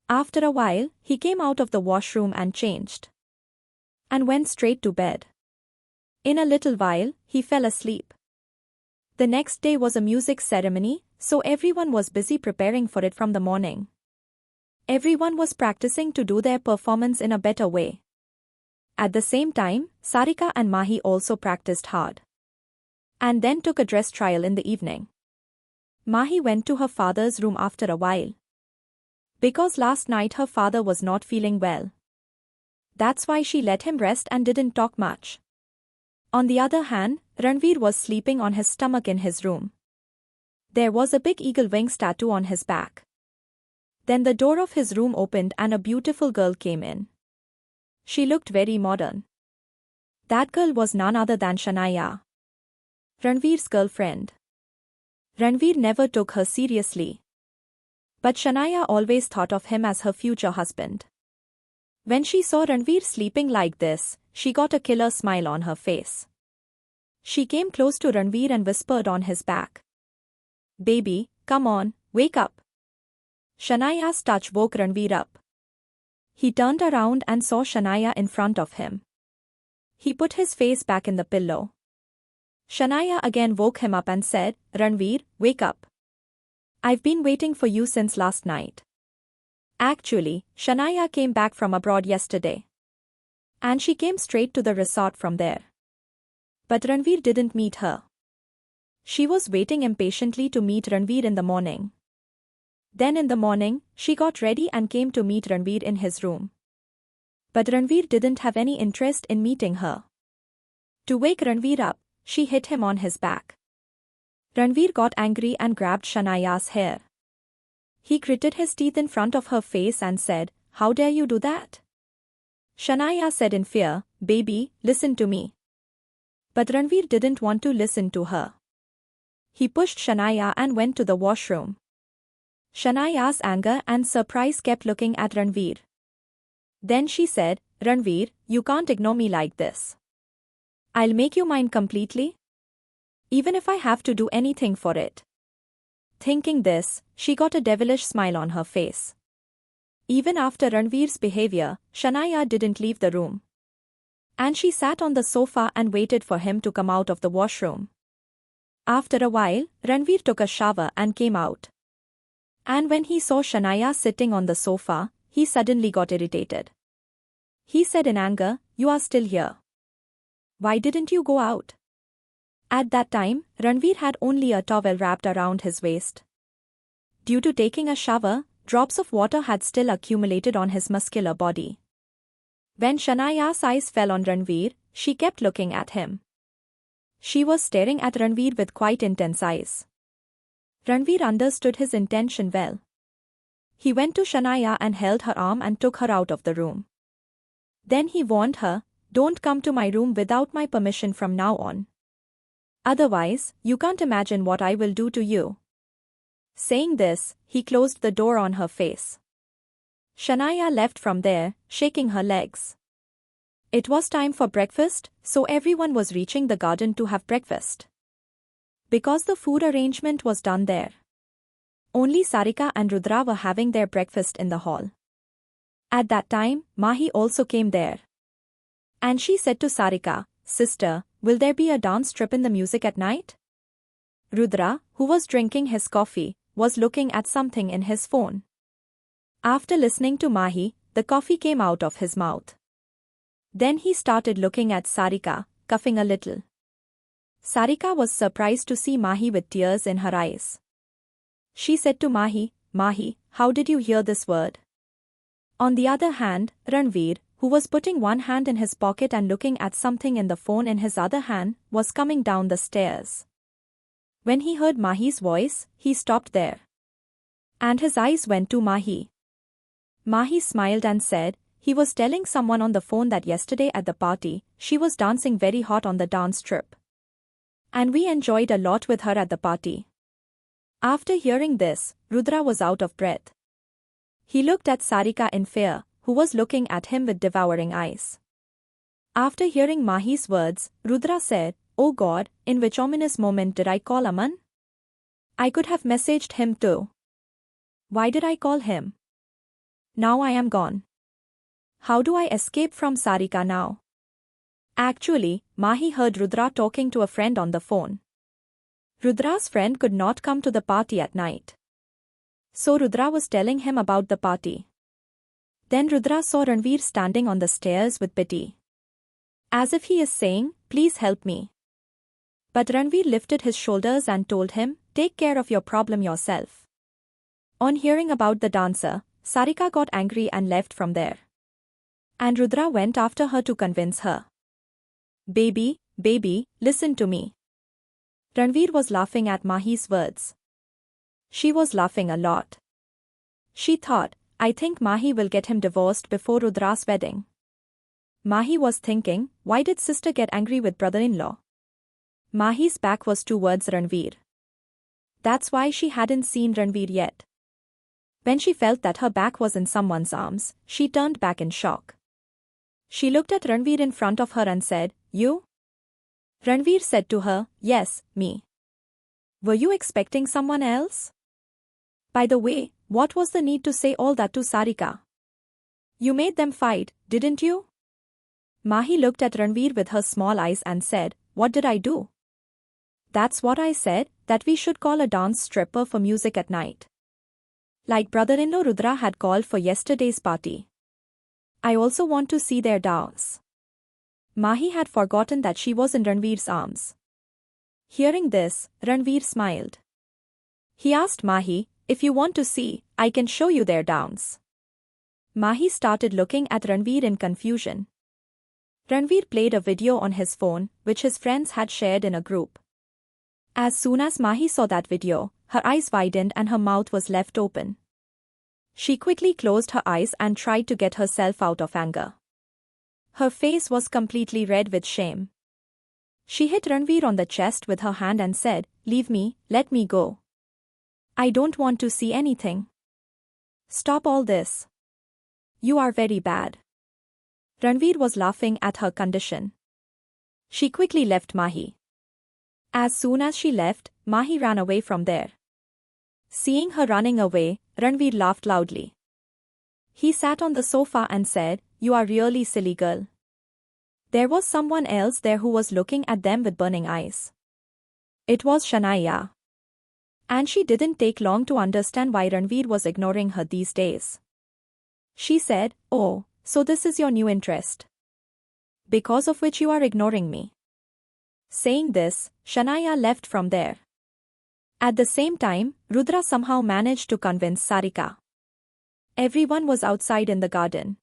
After a while, he came out of the washroom and changed. And went straight to bed. In a little while, he fell asleep. The next day was a music ceremony, so everyone was busy preparing for it from the morning. Everyone was practicing to do their performance in a better way. At the same time, Sarika and Mahi also practiced hard. And then took a dress trial in the evening. Mahi went to her father's room after a while. Because last night her father was not feeling well. That's why she let him rest and didn't talk much. On the other hand, Ranvir was sleeping on his stomach in his room. There was a big eagle wings tattoo on his back. Then the door of his room opened and a beautiful girl came in. She looked very modern. That girl was none other than Shania, Ranvir's girlfriend. Ranvir never took her seriously. But Shania always thought of him as her future husband. When she saw Ranvir sleeping like this, she got a killer smile on her face. She came close to Ranvir and whispered on his back. "Baby, come on, wake up." Shania's touch woke Ranvir up. He turned around and saw Shania in front of him. He put his face back in the pillow. Shania again woke him up and said, "Ranvir, wake up. I've been waiting for you since last night." Actually, Shania came back from abroad yesterday. And she came straight to the resort from there. But Ranvir didn't meet her. She was waiting impatiently to meet Ranvir in the morning. Then in the morning, she got ready and came to meet Ranvir in his room. But Ranvir didn't have any interest in meeting her. To wake Ranvir up, she hit him on his back. Ranvir got angry and grabbed Shania's hair. He gritted his teeth in front of her face and said, "How dare you do that?" Shania said in fear, "Baby, listen to me." But Ranvir didn't want to listen to her. He pushed Shania and went to the washroom. Shania's anger and surprise kept looking at Ranvir. Then she said, "Ranvir, you can't ignore me like this. I'll make you mine completely. Even if I have to do anything for it." Thinking this, she got a devilish smile on her face. Even after Ranvir's behavior, Shania didn't leave the room. And she sat on the sofa and waited for him to come out of the washroom. After a while, Ranvir took a shower and came out. And when he saw Shania sitting on the sofa, he suddenly got irritated. He said in anger, "You are still here. Why didn't you go out?" At that time, Ranvir had only a towel wrapped around his waist. Due to taking a shower, drops of water had still accumulated on his muscular body. When Shanaya's eyes fell on Ranvir, she kept looking at him. She was staring at Ranvir with quite intense eyes. Ranvir understood his intention well. He went to Shanaya and held her arm and took her out of the room. Then he warned her, "Don't come to my room without my permission from now on. Otherwise, you can't imagine what I will do to you." Saying this, he closed the door on her face. Shanaya left from there, shaking her legs. It was time for breakfast, so everyone was reaching the garden to have breakfast. Because the food arrangement was done there. Only Sarika and Rudra were having their breakfast in the hall. At that time, Mahi also came there. And she said to Sarika, "Sister, will there be a dance trip in the music at night?" Rudra, who was drinking his coffee, was looking at something in his phone. After listening to Mahi, the coffee came out of his mouth. Then he started looking at Sarika, coughing a little. Sarika was surprised to see Mahi with tears in her eyes. She said to Mahi, "Mahi, how did you hear this word?" On the other hand, Ranvir, who was putting one hand in his pocket and looking at something in the phone in his other hand, was coming down the stairs. When he heard Mahi's voice, he stopped there. And his eyes went to Mahi. Mahi smiled and said, "He was telling someone on the phone that yesterday at the party, she was dancing very hot on the dance trip. And we enjoyed a lot with her at the party." After hearing this, Rudra was out of breath. He looked at Sarika in fear, who was looking at him with devouring eyes. After hearing Mahi's words, Rudra said, "Oh God, in which ominous moment did I call Aman? I could have messaged him too. Why did I call him? Now I am gone. How do I escape from Sarika now?" Actually, Mahi heard Rudra talking to a friend on the phone. Rudra's friend could not come to the party at night. So Rudra was telling him about the party. Then Rudra saw Ranvir standing on the stairs with pity. As if he is saying, "Please help me." But Ranvir lifted his shoulders and told him, "Take care of your problem yourself." On hearing about the dancer, Sarika got angry and left from there. And Rudra went after her to convince her. Baby, listen to me." Ranvir was laughing at Mahi's words. She was laughing a lot. She thought, "I think Mahi will get him divorced before Rudra's wedding." Mahi was thinking, why did sister get angry with brother-in-law? Mahi's back was towards Ranvir. That's why she hadn't seen Ranvir yet. When she felt that her back was in someone's arms, she turned back in shock. She looked at Ranvir in front of her and said, "You?" Ranvir said to her, "Yes, me." "Were you expecting someone else? By the way, what was the need to say all that to Sarika? You made them fight, didn't you?" Mahi looked at Ranvir with her small eyes and said, "What did I do?" "That's what I said, that we should call a dance stripper for music at night. Like brother-in-law Rudra had called for yesterday's party. I also want to see their dance." Mahi had forgotten that she was in Ranvir's arms. Hearing this, Ranvir smiled. He asked Mahi, "If you want to see, I can show you their dance." Mahi started looking at Ranvir in confusion. Ranvir played a video on his phone, which his friends had shared in a group. As soon as Mahi saw that video, her eyes widened and her mouth was left open. She quickly closed her eyes and tried to get herself out of anger. Her face was completely red with shame. She hit Ranvir on the chest with her hand and said, "Leave me, let me go. I don't want to see anything. Stop all this. You are very bad." Ranvir was laughing at her condition. She quickly left Mahi. As soon as she left, Mahi ran away from there. Seeing her running away, Ranvir laughed loudly. He sat on the sofa and said, "You are really silly girl." There was someone else there who was looking at them with burning eyes. It was Shanaya. And she didn't take long to understand why Ranvir was ignoring her these days. She said, "Oh, so this is your new interest, because of which you are ignoring me." Saying this, Shanaya left from there. At the same time, Rudra somehow managed to convince Sarika. Everyone was outside in the garden.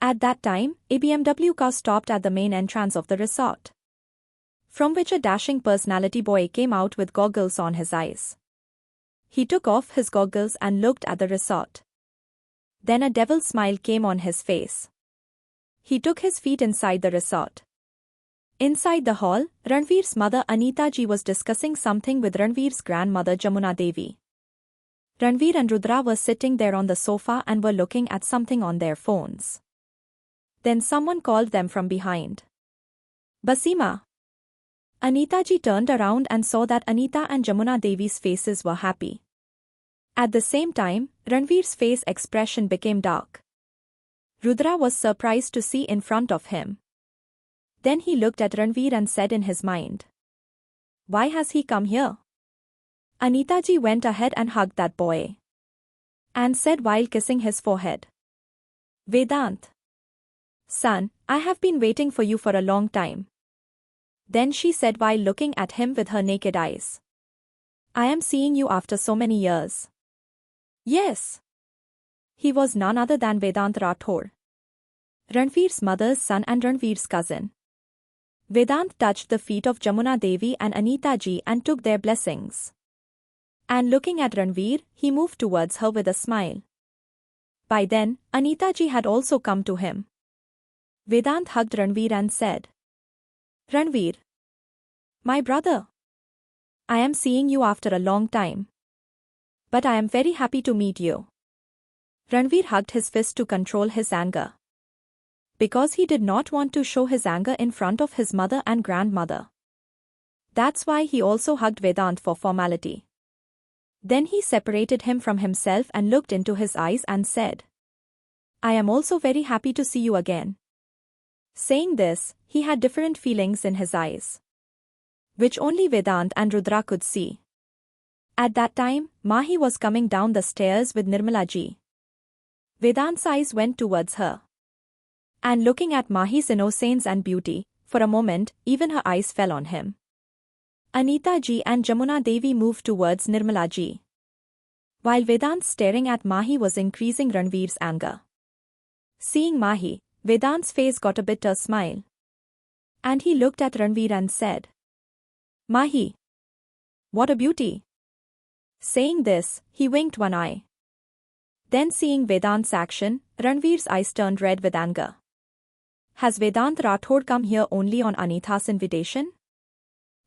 At that time, a BMW car stopped at the main entrance of the resort, from which a dashing personality boy came out with goggles on his eyes. He took off his goggles and looked at the resort. Then a devil's smile came on his face. He took his feet inside the resort. Inside the hall, Ranvir's mother Anita ji was discussing something with Ranvir's grandmother Jamuna Devi. Ranvir and Rudra were sitting there on the sofa and were looking at something on their phones. Then someone called them from behind. Basima. Anita ji turned around and saw that Anita and Jamuna Devi's faces were happy. At the same time, Ranvir's face expression became dark. Rudra was surprised to see in front of him. Then he looked at Ranvir and said in his mind, "Why has he come here?" Anita ji went ahead and hugged that boy and said while kissing his forehead, "Vedant. Son, I have been waiting for you for a long time." Then she said while looking at him with her naked eyes, "I am seeing you after so many years." Yes. He was none other than Vedant Rathore, Ranvir's mother's son and Ranvir's cousin. Vedant touched the feet of Jamuna Devi and Anita ji and took their blessings. And looking at Ranvir, he moved towards her with a smile. By then, Anita ji had also come to him. Vedant hugged Ranvir and said, "Ranvir, my brother. I am seeing you after a long time. But I am very happy to meet you." Ranvir hugged his fist to control his anger, because he did not want to show his anger in front of his mother and grandmother. That's why he also hugged Vedant for formality. Then he separated him from himself and looked into his eyes and said, "I am also very happy to see you again." Saying this, he had different feelings in his eyes, which only Vedant and Rudra could see. At that time, Mahi was coming down the stairs with Nirmala ji. Vedant's eyes went towards her. And looking at Mahi's innocence and beauty, for a moment, even her eyes fell on him. Anita ji and Jamuna Devi moved towards Nirmala ji, while Vedant staring at Mahi was increasing Ranvir's anger. Seeing Mahi, Vedant's face got a bitter smile. And he looked at Ranvir and said, "Mahi. What a beauty." Saying this, he winked one eye. Then seeing Vedant's action, Ranvir's eyes turned red with anger. Has Vedant Rathore come here only on Anita's invitation?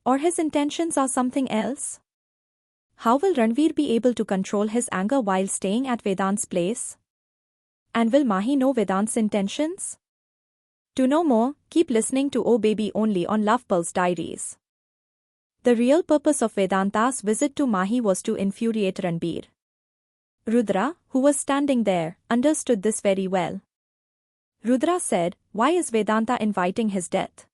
Or his intentions are something else? How will Ranvir be able to control his anger while staying at Vedant's place? And will Mahi know Vedant's intentions? To know more, keep listening to Oh Baby only on Love Pulse Diaries. The real purpose of Vedanta's visit to Mahi was to infuriate Ranvir. Rudra, who was standing there, understood this very well. Rudra said, "Why is Vedanta inviting his death?"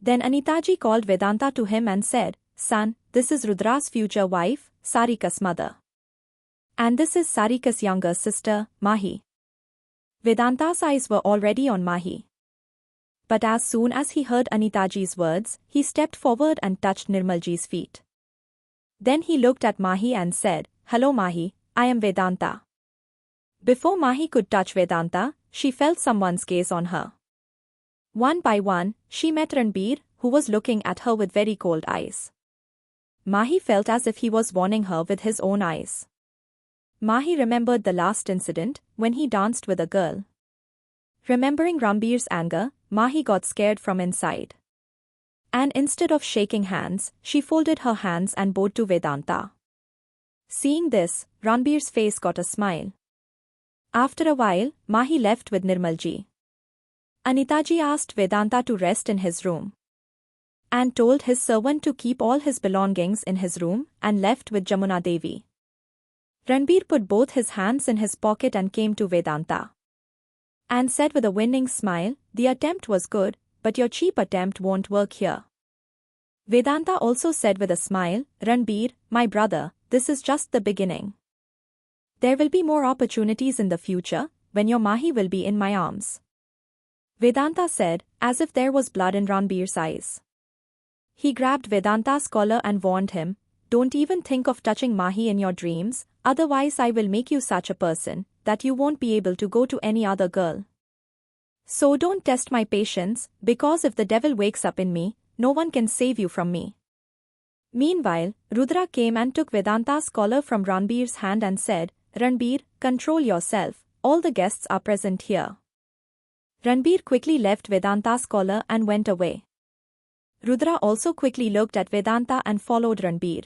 Then Anitaji called Vedanta to him and said, "Son, this is Rudra's future wife, Sarika's mother. And this is Sarika's younger sister, Mahi." Vedanta's eyes were already on Mahi. But as soon as he heard Anitaji's words, he stepped forward and touched Nirmalji's feet. Then he looked at Mahi and said, "Hello Mahi, I am Vedanta." Before Mahi could touch Vedanta, she felt someone's gaze on her. One by one, she met Ranvir, who was looking at her with very cold eyes. Mahi felt as if he was warning her with his own eyes. Mahi remembered the last incident, when he danced with a girl. Remembering Ranvir's anger, Mahi got scared from inside. And instead of shaking hands, she folded her hands and bowed to Vedanta. Seeing this, Ranvir's face got a smile. After a while, Mahi left with Nirmalji. Anitaji asked Vedanta to rest in his room and told his servant to keep all his belongings in his room and left with Jamuna Devi. Ranvir put both his hands in his pocket and came to Vedanta and said with a winning smile, "The attempt was good, but your cheap attempt won't work here." Vedanta also said with a smile, "Ranvir, my brother, this is just the beginning. There will be more opportunities in the future, when your Mahi will be in my arms." Vedanta said, as if there was blood in Ranvir's eyes. He grabbed Vedanta's collar and warned him, "Don't even think of touching Mahi in your dreams, otherwise I will make you such a person that you won't be able to go to any other girl." So don't test my patience, because if the devil wakes up in me, no one can save you from me. Meanwhile, Rudra came and took Vedanta's collar from Ranbir's hand and said, Ranbir, control yourself, all the guests are present here. Ranbir quickly left Vedanta's collar and went away. Rudra also quickly looked at Vedanta and followed Ranbir.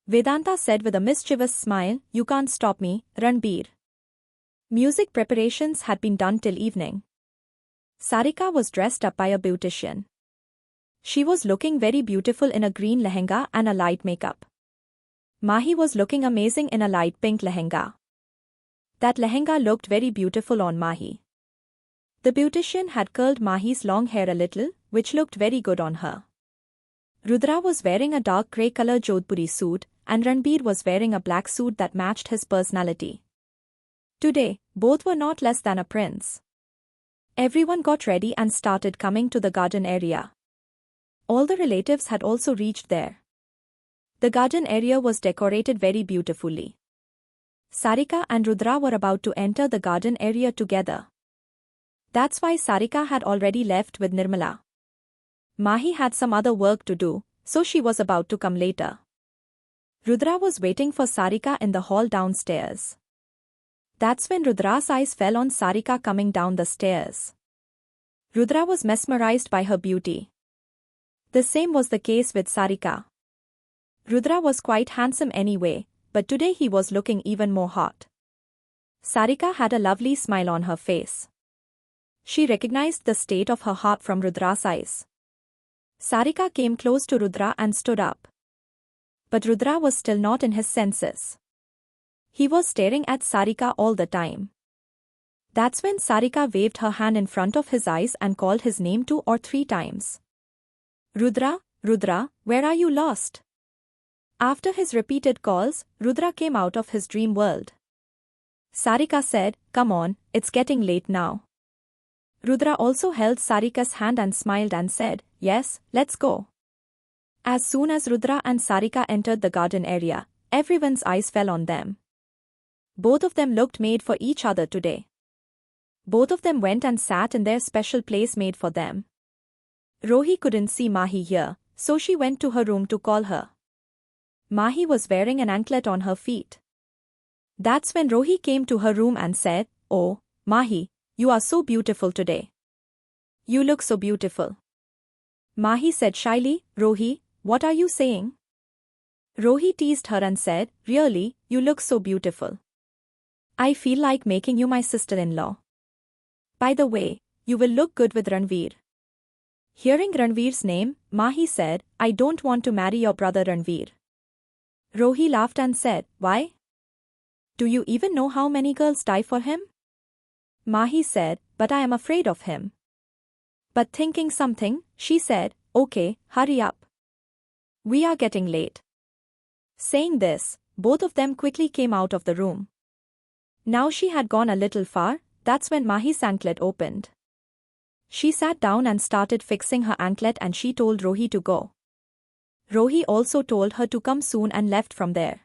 Vedanta said with a mischievous smile, You can't stop me, Ranbir. Music preparations had been done till evening. Sarika was dressed up by a beautician. She was looking very beautiful in a green lehenga and a light makeup. Mahi was looking amazing in a light pink lehenga. That lehenga looked very beautiful on Mahi. The beautician had curled Mahi's long hair a little, which looked very good on her. Rudra was wearing a dark grey color Jodhpuri suit, and Ranbir was wearing a black suit that matched his personality. Today, both were not less than a prince. Everyone got ready and started coming to the garden area. All the relatives had also reached there. The garden area was decorated very beautifully. Sarika and Rudra were about to enter the garden area together. That's why Sarika had already left with Nirmala. Mahi had some other work to do, so she was about to come later. Rudra was waiting for Sarika in the hall downstairs. That's when Rudra's eyes fell on Sarika coming down the stairs. Rudra was mesmerized by her beauty. The same was the case with Sarika. Rudra was quite handsome anyway, but today he was looking even more hot. Sarika had a lovely smile on her face. She recognized the state of her heart from Rudra's eyes. Sarika came close to Rudra and stood up. But Rudra was still not in his senses. He was staring at Sarika all the time. That's when Sarika waved her hand in front of his eyes and called his name 2 or 3 times. Rudra, Rudra, where are you lost? After his repeated calls, Rudra came out of his dream world. Sarika said, Come on, it's getting late now. Rudra also held Sarika's hand and smiled and said, Yes, let's go. As soon as Rudra and Sarika entered the garden area, everyone's eyes fell on them. Both of them looked made for each other today. Both of them went and sat in their special place made for them. Rohi couldn't see Mahi here, so she went to her room to call her. Mahi was wearing an anklet on her feet. That's when Rohi came to her room and said, Oh, Mahi, you are so beautiful today. You look so beautiful. Mahi said shyly, Rohi, what are you saying? Rohi teased her and said, Really, you look so beautiful. I feel like making you my sister-in-law. By the way, you will look good with Ranvir. Hearing Ranvir's name, Mahi said, I don't want to marry your brother Ranvir. Rohi laughed and said, Why? Do you even know how many girls die for him? Mahi said, But I am afraid of him. But thinking something, she said, Okay, hurry up. We are getting late. Saying this, both of them quickly came out of the room. Now she had gone a little far, that's when Mahi's anklet opened. She sat down and started fixing her anklet and she told Rohi to go. Rohi also told her to come soon and left from there.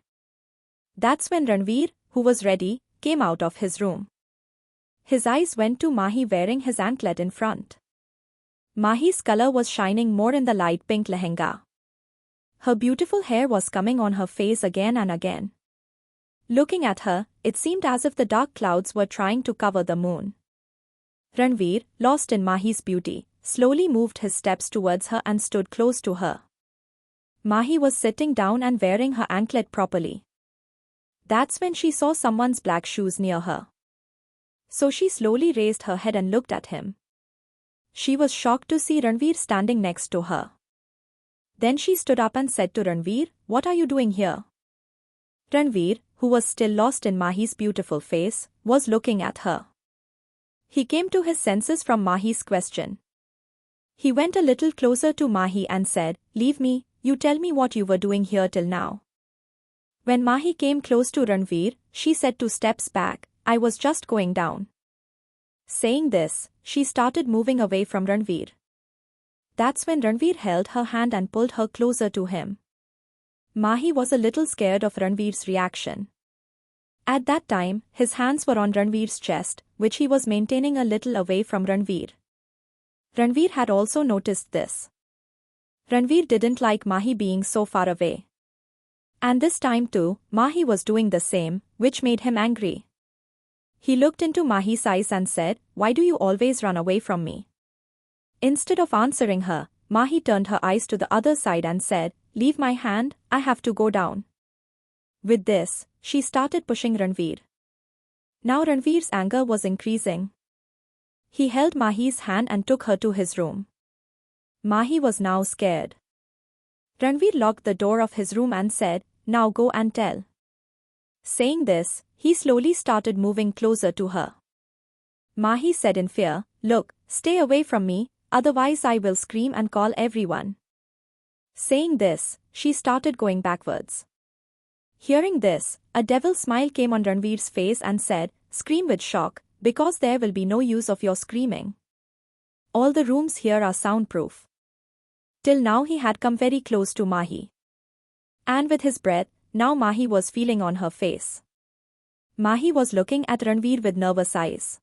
That's when Ranvir, who was ready, came out of his room. His eyes went to Mahi wearing his anklet in front. Mahi's color was shining more in the light pink lehenga. Her beautiful hair was coming on her face again and again. Looking at her, it seemed as if the dark clouds were trying to cover the moon. Ranvir, lost in Mahi's beauty, slowly moved his steps towards her and stood close to her. Mahi was sitting down and wearing her anklet properly. That's when she saw someone's black shoes near her. So she slowly raised her head and looked at him. She was shocked to see Ranvir standing next to her. Then she stood up and said to Ranvir, What are you doing here? Ranvir, who was still lost in Mahi's beautiful face, was looking at her. He came to his senses from Mahi's question. He went a little closer to Mahi and said, Leave me, you tell me what you were doing here till now. When Mahi came close to Ranvir, she said 2 steps back, I was just going down. Saying this, she started moving away from Ranvir. That's when Ranvir held her hand and pulled her closer to him. Mahi was a little scared of Ranvir's reaction. At that time, his hands were on Ranvir's chest, which he was maintaining a little away from Ranvir. Ranvir had also noticed this. Ranvir didn't like Mahi being so far away. And this time too, Mahi was doing the same, which made him angry. He looked into Mahi's eyes and said, "Why do you always run away from me?" Instead of answering her, Mahi turned her eyes to the other side and said, "Leave my hand, I have to go down." With this, she started pushing Ranvir. Now Ranvir's anger was increasing. He held Mahi's hand and took her to his room. Mahi was now scared. Ranvir locked the door of his room and said, "Now go and tell." Saying this, he slowly started moving closer to her. Mahi said in fear, "Look, stay away from me, otherwise I will scream and call everyone." Saying this, she started going backwards. Hearing this, a devil smile came on Ranvir's face and said, "Scream with shock, because there will be no use of your screaming. All the rooms here are soundproof." Till now he had come very close to Mahi. And with his breath, now Mahi was feeling on her face. Mahi was looking at Ranvir with nervous eyes.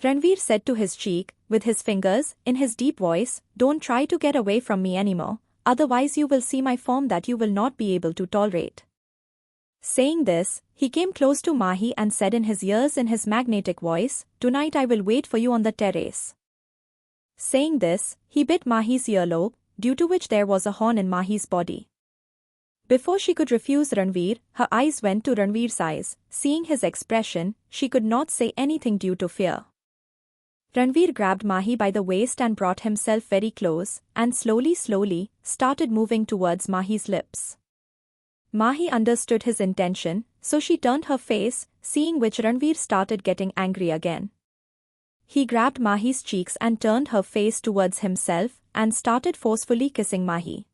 Ranvir said to his cheek, with his fingers, in his deep voice, "Don't try to get away from me anymore, otherwise you will see my form that you will not be able to tolerate." Saying this, he came close to Mahi and said in his ears in his magnetic voice, "Tonight I will wait for you on the terrace." Saying this, he bit Mahi's earlobe, due to which there was a horn in Mahi's body. Before she could refuse Ranvir, her eyes went to Ranvir's eyes. Seeing his expression, she could not say anything due to fear. Ranvir grabbed Mahi by the waist and brought himself very close, and slowly, started moving towards Mahi's lips. Mahi understood his intention, so she turned her face, seeing which Ranvir started getting angry again. He grabbed Mahi's cheeks and turned her face towards himself, and started forcefully kissing Mahi.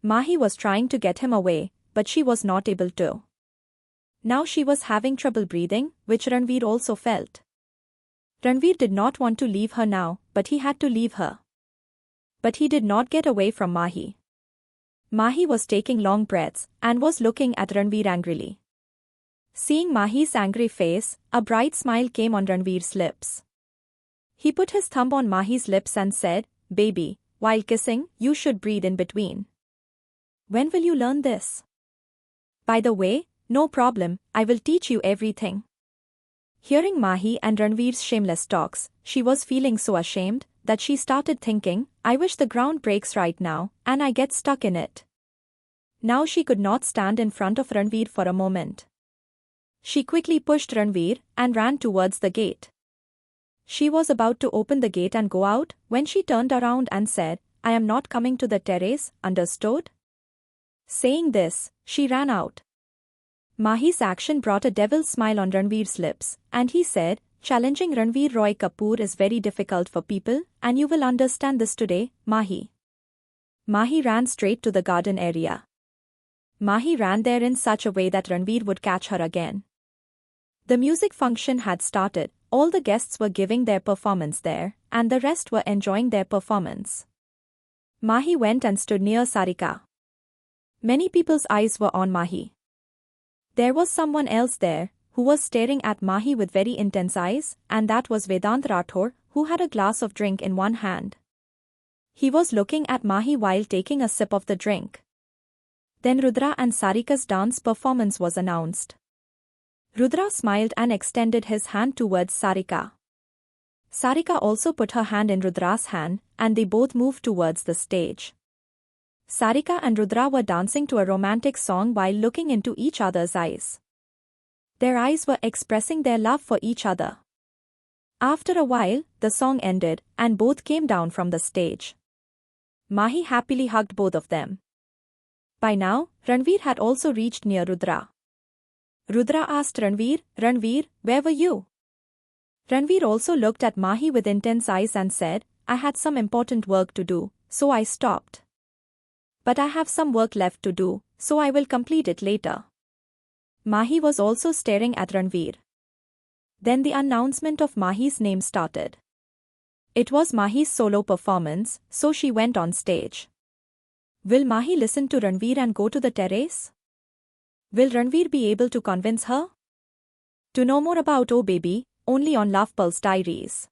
Mahi was trying to get him away, but she was not able to. Now she was having trouble breathing, which Ranvir also felt. Ranvir did not want to leave her now, but he had to leave her. But he did not get away from Mahi. Mahi was taking long breaths, and was looking at Ranvir angrily. Seeing Mahi's angry face, a bright smile came on Ranvir's lips. He put his thumb on Mahi's lips and said, "Baby, while kissing, you should breathe in between. When will you learn this? By the way, no problem, I will teach you everything." Hearing Mahi and Ranvir's shameless talks, she was feeling so ashamed that she started thinking, "I wish the ground breaks right now, and I get stuck in it." Now she could not stand in front of Ranvir for a moment. She quickly pushed Ranvir and ran towards the gate. She was about to open the gate and go out when she turned around and said, "I am not coming to the terrace, understood?" Saying this, she ran out. Mahi's action brought a devil's smile on Ranvir's lips, and he said, "Challenging Ranvir Roy Kapoor is very difficult for people, and you will understand this today, Mahi." Mahi ran straight to the garden area. Mahi ran there in such a way that Ranvir would catch her again. The music function had started, all the guests were giving their performance there, and the rest were enjoying their performance. Mahi went and stood near Sarika. Many people's eyes were on Mahi. There was someone else there, who was staring at Mahi with very intense eyes, and that was Vedant Rathore, who had a glass of drink in one hand. He was looking at Mahi while taking a sip of the drink. Then Rudra and Sarika's dance performance was announced. Rudra smiled and extended his hand towards Sarika. Sarika also put her hand in Rudra's hand, and they both moved towards the stage. Sarika and Rudra were dancing to a romantic song while looking into each other's eyes. Their eyes were expressing their love for each other. After a while, the song ended, and both came down from the stage. Mahi happily hugged both of them. By now, Ranvir had also reached near Rudra. Rudra asked Ranvir, "Ranvir, where were you?" Ranvir also looked at Mahi with intense eyes and said, "I had some important work to do, so I stopped. But I have some work left to do, so I will complete it later." Mahi was also staring at Ranvir. Then the announcement of Mahi's name started. It was Mahi's solo performance, so she went on stage. Will Mahi listen to Ranvir and go to the terrace? Will Ranvir be able to convince her? To know more about Oh Baby, only on Love Pulse Diaries.